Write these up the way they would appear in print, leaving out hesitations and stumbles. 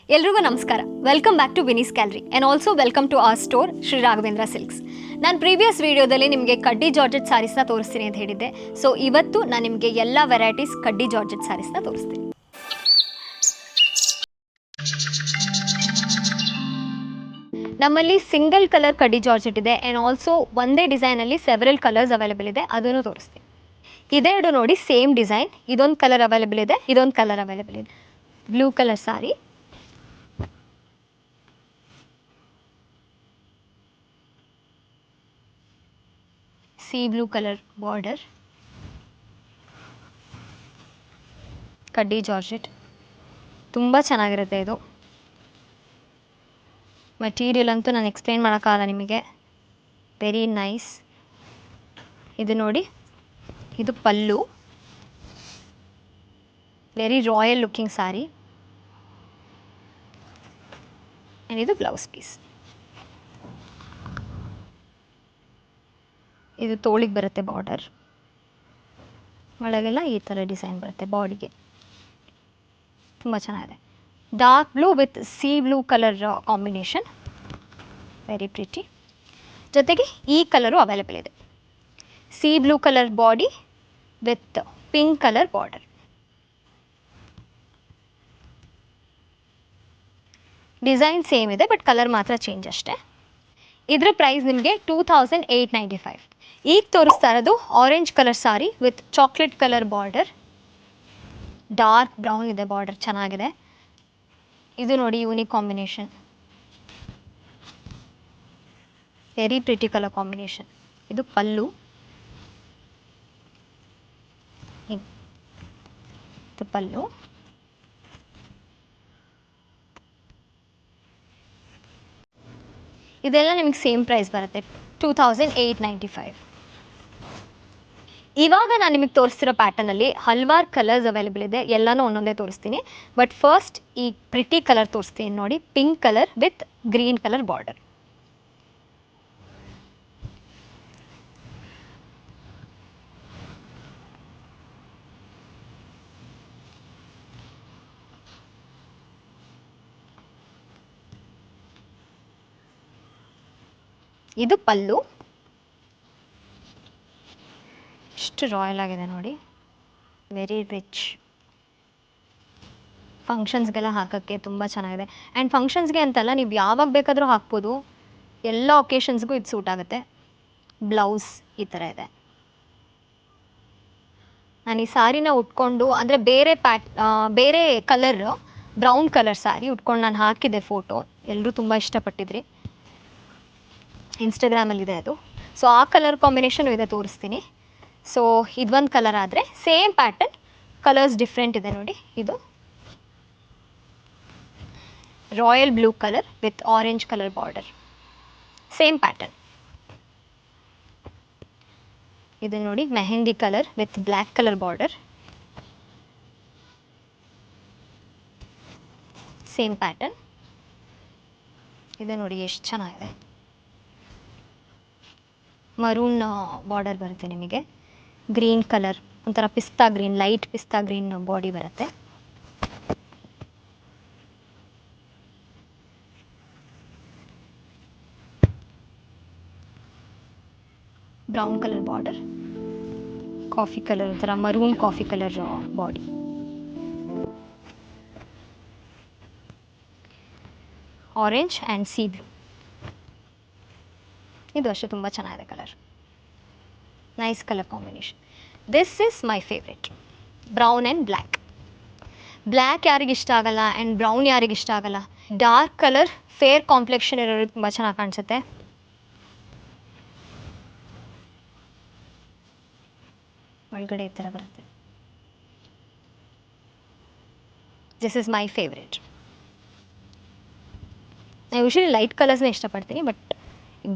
ಎಲ್ರಿಗೂ ನಮಸ್ಕಾರ. Welcome back to Vinee's gallery and also welcome to our store Shri Raghavendra silks. ನಾನು previous ವಿಡಿಯೋದಲ್ಲಿ ನಿಮಗೆ ಕಡ್ಡಿ ಜಾರ್ಜೆಟ್ ಸ್ಯಾರೀಸ್ನ ತೋರಿಸ್ತೀನಿ ಅಂತ ಹೇಳಿದ್ದೆ. ಸೊ ಇವತ್ತು ನಾನು ನಿಮಗೆ ಎಲ್ಲ ವೆರೈಟೀಸ್ ಕಡ್ಡಿ ಜಾರ್ಜೆಟ್ ಸ್ಯಾರೀಸ್ನ ತೋರಿಸ್ತೀನಿ. ನಮ್ಮಲ್ಲಿ ಸಿಂಗಲ್ ಕಲರ್ ಕಡ್ಡಿ ಜಾರ್ಜೆಟ್ ಇದೆ ಆ್ಯಂಡ್ ಆಲ್ಸೋ ಒಂದೇ ಡಿಸೈನಲ್ಲಿ ಸೆವೆರಲ್ ಕಲರ್ಸ್ ಅವೈಲೇಬಲ್ ಇದೆ, ಅದನ್ನು ತೋರಿಸ್ತೀನಿ. ಇದೆರಡು ನೋಡಿ ಸೇಮ್ ಡಿಸೈನ್, ಇದೊಂದು ಕಲರ್ ಅವೈಲೇಬಲ್ ಇದೆ, ಇದೊಂದು ಕಲರ್ ಅವೈಲೇಬಲ್ ಇದೆ. ಬ್ಲೂ ಕಲರ್ ಸಾರಿ, ಸಿ ಬ್ಲೂ ಕಲರ್ ಬಾರ್ಡರ್, ಕಡ್ಡಿ ಜಾರ್ಜೆಟ್ ತುಂಬ ಚೆನ್ನಾಗಿರುತ್ತೆ. ಇದು ಮಟೀರಿಯಲ್ ಅಂತೂ ನಾನು ಎಕ್ಸ್ಪ್ಲೇನ್ ಮಾಡೋಕ್ಕಾಗಲ್ಲ ನಿಮಗೆ, ವೆರಿ ನೈಸ್. ಇದು ನೋಡಿ, ಇದು pallu, very royal looking sari, and ಇದು ಬ್ಲೌಸ್ ಪೀಸ್. ಇದು ತೋಳಿಗೆ ಬರುತ್ತೆ ಬಾರ್ಡರ್, ಒಳಗೆಲ್ಲ ಈ ಥರ ಡಿಸೈನ್ ಬರುತ್ತೆ ಬಾಡಿಗೆ, ತುಂಬ ಚೆನ್ನಾಗಿದೆ. Dark blue with C blue colour combination, very pretty. ಜೊತೆಗೆ ಈ ಕಲರು ಅವೈಲೇಬಲ್ ಇದೆ, C blue colour body with pink colour border. Design same ಇದೆ, ಬಟ್ ಕಲರ್ ಮಾತ್ರ ಚೇಂಜ್ ಅಷ್ಟೇ. ಇದರ ಪ್ರೈಸ್ ನಿಮಗೆ 2895. ಈಗ ತೋರಿಸ್ತಾ ಇರೋದು orange colour sorry with chocolate colour border, dark brown ಇದೆ ಬಾರ್ಡರ್, ಚೆನ್ನಾಗಿದೆ. ಇದು ನೋಡಿ unique combination, very pretty colour combination. ಇದು ಪಲ್ಲು, ಇದು ಪಲ್ಲು. ಇದೆಲ್ಲ ನಿಮಗೆ ಸೇಮ್ ಪ್ರೈಸ್ ಬರುತ್ತೆ, 2895. ಇವಾಗ ನಾನು ನಿಮಗೆ ತೋರಿಸ್ತಿರೋ ಪ್ಯಾಟರ್ನಲ್ಲಿ ಹಲವಾರು ಕಲರ್ಸ್ ಅವೈಲೇಬಲ್ ಇದೆ, ಎಲ್ಲನೂ ಒಂದೊಂದೇ ತೋರಿಸ್ತೀನಿ. ಬಟ್ ಫಸ್ಟ್ ಈ ಪ್ರಿಟಿ ಕಲರ್ ತೋರಿಸ್ತೀನಿ ನೋಡಿ, pink colour with green colour border. ಇದು ಪಲ್ಲು, ಎಷ್ಟು ರಾಯಲ್ ಆಗಿದೆ ನೋಡಿ, ವೆರಿ ರಿಚ್. ಫಂಕ್ಷನ್ಸ್ಗೆಲ್ಲ ಹಾಕೋಕ್ಕೆ ತುಂಬ ಚೆನ್ನಾಗಿದೆ. ಆ್ಯಂಡ್ ಫಂಕ್ಷನ್ಸ್ಗೆ ಅಂತಲ್ಲ, ನೀವು ಯಾವಾಗ ಬೇಕಾದರೂ ಹಾಕ್ಬೋದು, ಎಲ್ಲ ಒಕೇಶನ್ಸ್ಗೂ ಇದು ಸೂಟ್ ಆಗುತ್ತೆ. ಬ್ಲೌಸ್ ಈ ಥರ ಇದೆ. ನಾನು ಈ ಸ್ಯಾರಿನ ಉಟ್ಕೊಂಡು, ಅಂದರೆ ಬೇರೆ ಕಲರ್ ಬ್ರೌನ್ ಕಲರ್ ಸ್ಯಾರಿ ಉಟ್ಕೊಂಡು ನಾನು ಹಾಕಿದ್ದೆ ಫೋಟೋ, ಎಲ್ಲರೂ ತುಂಬ ಇಷ್ಟಪಟ್ಟಿದ್ರಿ, ಇನ್ಸ್ಟಾಗ್ರಾಮಲ್ಲಿದೆ ಅದು. ಸೊ ಆ ಕಲರ್ ಕಾಂಬಿನೇಷನು ಇದೆ, ತೋರಿಸ್ತೀನಿ. ಸೊ ಇದೊಂದು ಕಲರ್ ಆದರೆ ಸೇಮ್ ಪ್ಯಾಟರ್ನ್, ಕಲರ್ಸ್ ಡಿಫ್ರೆಂಟ್ ಇದೆ ನೋಡಿ. ಇದು royal blue colour with orange colour border, same pattern. ಇದು ನೋಡಿ mehndi colour with black colour border, same pattern. ಇದು ನೋಡಿ ಎಷ್ಟು ಚೆನ್ನಾಗಿದೆ, ಮರೂನ್ ಬಾರ್ಡರ್ ಬರುತ್ತೆ ನಿಮಗೆ, ಗ್ರೀನ್ ಕಲರ್, ಒಂಥರ pista green, light pista green body ಬರುತ್ತೆ. Brown colour border, coffee colour, ಒಂಥರ maroon coffee colour body. Orange and sea blue, ಇದು ಅಷ್ಟೇ ತುಂಬ ಚೆನ್ನಾಗಿದೆ colour, nice colour combination. This is my favourite, brown and black. Black ಯಾರಿಗೆ ಇಷ್ಟ ಆಗಲ್ಲ ಆ್ಯಂಡ್ ಬ್ರೌನ್ ಯಾರಿಗೆ ಇಷ್ಟ ಆಗಲ್ಲ. ಡಾರ್ಕ್ ಕಲರ್ ಫೇರ್ ಕಾಂಪ್ಲೆಕ್ಷನ್ ಇರೋರಿಗೆ ತುಂಬ ಚೆನ್ನಾಗಿ ಕಾಣಿಸುತ್ತೆ. ಒಳಗಡೆ ಈ ಥರ ಬರುತ್ತೆ. This is my favourite. ನಾನು ಯೂಶ್ವಲಿ ಲೈಟ್ ಕಲರ್ಸ್ನೇ ಇಷ್ಟಪಡ್ತೀನಿ, ಬಟ್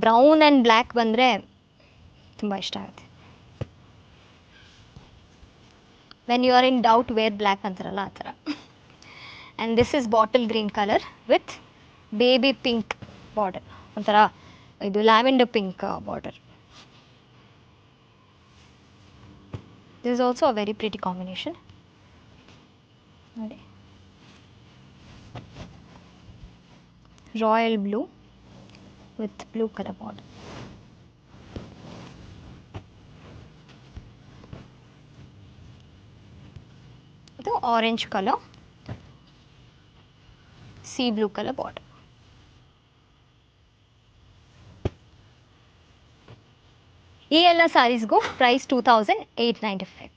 ಬ್ರೌನ್ ಆ್ಯಂಡ್ ಬ್ಲ್ಯಾಕ್ ಬಂದರೆ ತುಂಬ ಇಷ್ಟ ಆಗುತ್ತೆ. When you are in doubt wear black ಅಂತಾರಲ್ಲ ಆ ಥರ. And this is bottle green colour with baby pink border, ಒಂಥರ ಇದು lavender pink border. This is also a very pretty combination ನೋಡಿ. Royal blue with blue colour border. ಇದು orange colour, sea blue colour border. ಈ ಎಲ್ಲ ಸ್ಯಾರೀಸ್ಗೂ price 2895.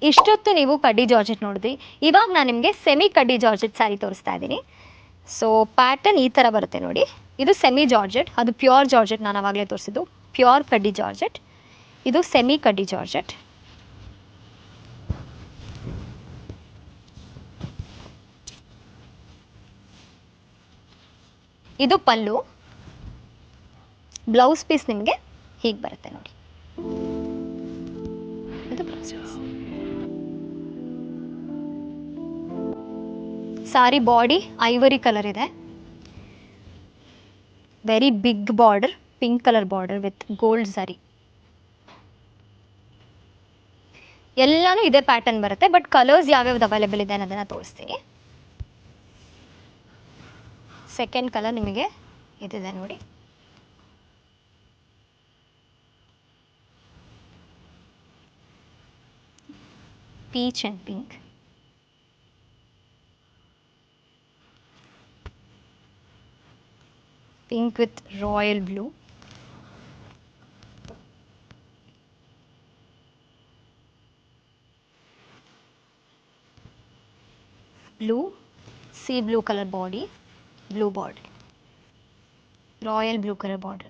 ಇಷ್ಟೊತ್ತು ನೀವು ಕಡ್ಡಿ georgette ನೋಡಿದ್ರಿ. ಇವಾಗ ನಾನು ನಿಮಗೆ ಸೆಮಿ ಕಡ್ಡಿ ಜಾರ್ಜೆಟ್ ಸ್ಯಾರಿ ತೋರಿಸ್ತಾ ಇದ್ದೀನಿ. ಸೊ ಪ್ಯಾಟರ್ನ್ ಈ ಥರ ಬರುತ್ತೆ ನೋಡಿ. ಇದು ಸೆಮಿ ಜಾರ್ಜೆಟ್, ಅದು ಪ್ಯೂರ್ ಜಾರ್ಜೆಟ್ ನಾನು ಆವಾಗಲೇ ತೋರಿಸಿದ್ದು ಪ್ಯೂರ್ ಕಡ್ಡಿ ಜಾರ್ಜೆಟ್. ಇದು ಸೆಮಿ ಕಡ್ಡಿ ಜಾರ್ಜೆಟ್. ಇದು ಪಲ್ಲು. ಬ್ಲೌಸ್ ಪೀಸ್ ನಿಮಗೆ ಹೀಗೆ ಬರುತ್ತೆ ನೋಡಿ. ಇದು blouse piece. Sari body ivory colour ಇದೆ. Very big border, pink colour border with gold zari. ಎಲ್ಲಾನು ಇದೇ ಪ್ಯಾಟರ್ನ್ ಬರುತ್ತೆ, ಬಟ್ ಕಲರ್ಸ್ ಯಾವ್ಯಾವ್ದು ಅವೈಲೇಬಲ್ ಇದೆ ಅನ್ನೋದನ್ನು ತೋರಿಸ್ತೀನಿ. ಸೆಕೆಂಡ್ ಕಲರ್ ನಿಮಗೆ ಇದಿದೆ ನೋಡಿ. Peach and pink. Pink with royal blue. Blue, C blue colour body, blue border, royal blue color border.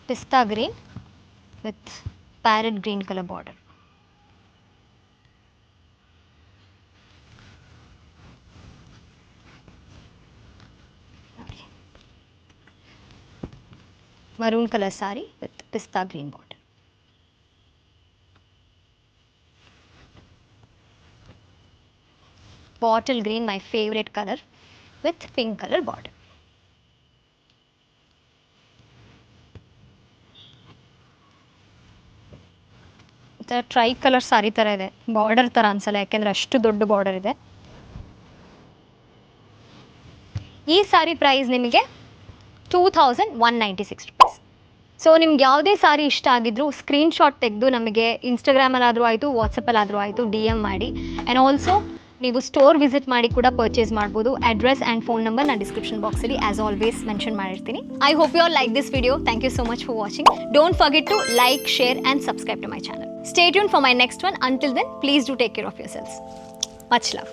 Pista green with parrot green color border. Maroon color saree with pista green border. Bottle green, my favorite color, with pink color border. Tri colour sari ಥರ ಇದೆ, border ಥರ ಅನ್ಸಲ್ಲ ಯಾಕೆಂದರೆ ಅಷ್ಟು ದೊಡ್ಡ border ಇದೆ. ಈ ಸಾರಿ price ನಿಮಗೆ 2196 ರೂಪೀಸ್. ಸೊ ನಿಮ್ಗೆ ಯಾವುದೇ ಸಾರಿ ಇಷ್ಟ ಆಗಿದ್ರು ಸ್ಕ್ರೀನ್ಶಾಟ್ ತೆಗೆದು ನಮಗೆ ಇನ್ಸ್ಟಾಗ್ರಾಮಲ್ಲಾದರೂ ಆಯಿತು, ವಾಟ್ಸಪ್ಪಲ್ಲಾದರೂ ಆಯಿತು DM ಮಾಡಿ. ಆ್ಯಂಡ್ ಆಲ್ಸೋ ನೀವು ಸ್ಟೋರ್ ವಿಸಿಟ್ ಮಾಡಿ ಕೂಡ ಪರ್ಚೇಸ್ ಮಾಡ್ಬೋದು. ಅಡ್ರೆಸ್ ಆ್ಯಂಡ್ ಫೋನ್ ನಂಬರ್ ನಾನು ಡಿಸ್ಕ್ರಿಪ್ಷನ್ ಬಾಕ್ಸಲ್ಲಿ ಆಸ್ ಆಲ್ವೇಸ್ ಮೆನ್ಷನ್ ಮಾಡಿರ್ತೀನಿ. I hope you all like this video. Thank you so much for watching. Don't forget to like, share and subscribe to my channel. Stay tuned for my next one. Until then, please do take care of yourselves. Much love.